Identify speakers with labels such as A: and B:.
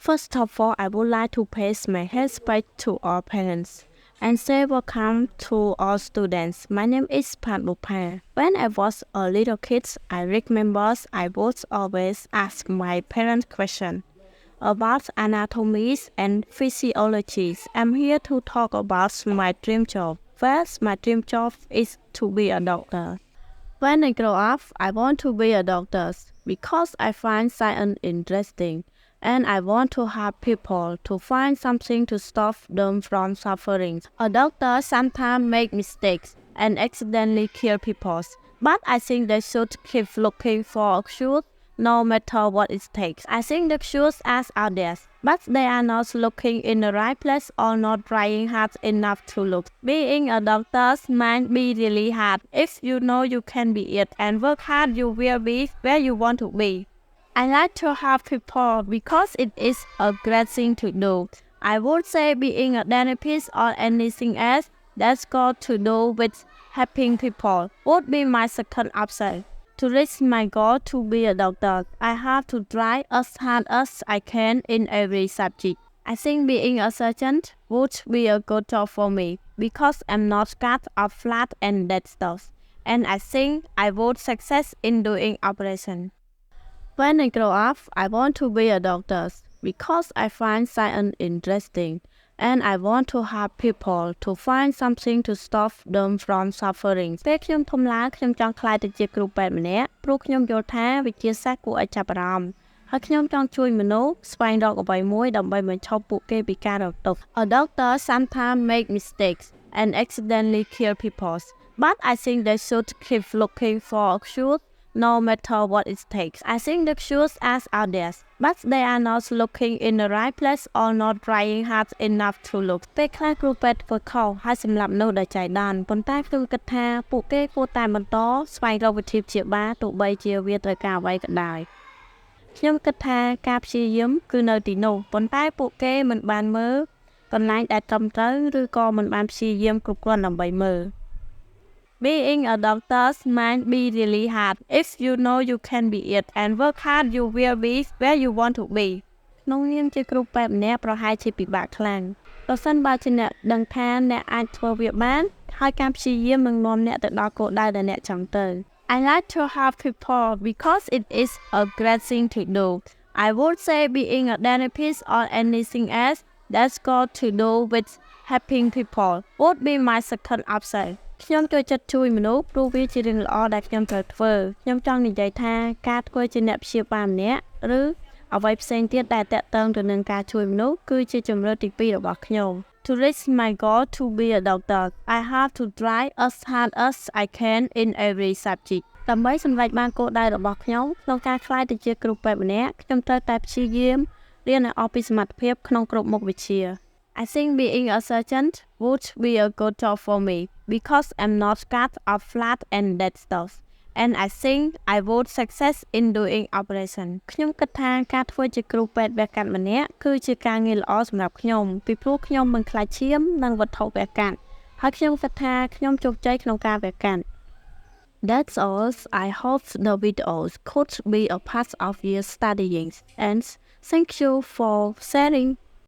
A: First of all, I would like to pay my respect to our parents and say welcome to all students. My name is Panupa. When I was a little kid, I remember I would always ask my parents questions about anatomies and physiologies. I'm here to talk about my dream job. First, my dream job is to be a doctor. When I grow up, I want to be a doctor because I find science interesting and I want to help people to find something to stop them from suffering. A doctor sometimes make mistakes and accidentally kill people, but I think they should keep looking for truth no matter what it takes. I think the truth are out there, but they are not looking in the right place or not trying hard enough to look. Being a doctor might be really hard. If you know you can be it and work hard, you will be where you want to be. I like to help people because it is a great thing to do. I would say being a therapist or anything else that's got to do with helping people would be my second option. To reach my goal to be a doctor, I have to try as hard as I can in every subject. I think being a surgeon would be a good job for me because I'm not scared of flat and dead stuff, and I think I would success in doing operations. When I grow up, I want to be a doctor because I find science interesting and I want to help people to find something to stop them from suffering. ពេលខ្ញុំធំឡើងខ្ញុំចង់ក្លាយទៅជាគ្រូពេទ្យម្នាក់ព្រោះខ្ញុំយល់ថាវិទ្យាសាស្ត្រគួរឲ្យចាប់អារម្មណ៍ហើយខ្ញុំចង់ជួយមនុស្សស្វែងរកអ្វីមួយដើម្បីបញ្ឈប់ពួកគេពីការរងទុក្ខ A doctor sometimes make mistakes and accidentally kill people, but I think they should keep looking for truth no matter what it takes. I think the truth are out there, but they are not looking in the right place or not trying hard enough to look. ពេលខ្លះគ្រូពេទ្យធ្វើខុសហើយសម្រាប់មនុស្សដែលចៃដន្យប៉ុន្តែខ្ញុំគិតថាពួកគេគួរតែបន្តស្វែងរកវិធីព្យាបាលទោះបីជាវាត្រូវការអ្វីក៏ដោយខ្ញុំគិតថាការព្យាយាមគឺនៅទីនោះប៉ុន្តែពួកគេមិនបានមើលកន្លែងដែលត្រឹមត្រូវឬក៏មិនបានព្យាយាមគ្រប់គ្រាន់ដើម្បីមើល Being a doctor might be really hard. If you know you can be it and work hard, you will be where you want to be. ក្នុងនាមជាគ្រូពេទ្យម្នាក់ប្រហែលជាពិបាកខ្លាំងប្រសិនបើជាអ្នកដឹងថាអ្នកអាចធ្វើវាបានហើយការព្យាយាមនឹងនាំអ្នកទៅដល់គោលដៅដែលអ្នកចង់ទៅ I like to help people because it is a great thing to do. I would say being a therapist or anything else that's got to do with helping people would be my second option. ខ្ញុំចូលចិត្តជួយមនុស្សព្រោះវាជារឿងល្អដែលខ្ញុំត្រូវធ្វើខ្ញុំចង់និយាយថាការធ្វើជាអ្នកព្យាបាលម្នាក់ឬអ្វីផ្សេងទៀតដែលតាក់ទងទៅនឹងការជួយមនុស្សគឺជាជម្រើសទី2របស់ខ្ញុំ To reach my goal to be a doctor, I have to try as hard as I can in every subject. ដើម្បីសម្រេចបានគោលដៅរបស់ខ្ញុំក្នុងការក្លាយទៅជាគ្រូពេទ្យម្នាក់ខ្ញុំត្រូវតែព្យាយាមរៀនឲ្យអស់ពីសមត្ថភាពក្នុងគ្រប់មុខវិជ្ជា I think being a surgeon would be a good job for me because I'm not scared of flat and dead stuff, and I think I would success in doing operation. ខ្ញុំគិតថាការធ្វើជាគ្រូពេទ្យវះកាត់ម្នាក់គឺជាការងារល្អសម្រាប់ខ្ញុំពីព្រោះខ្ញុំមិនខ្លាចឈាមនិងវត្ថុវះកាត់ហើយខ្ញុំគិតថាខ្ញុំជោគជ័យក្នុងការវះកាត់ That's all. I hope the videos could be a part of your studying, and thank you for sharing.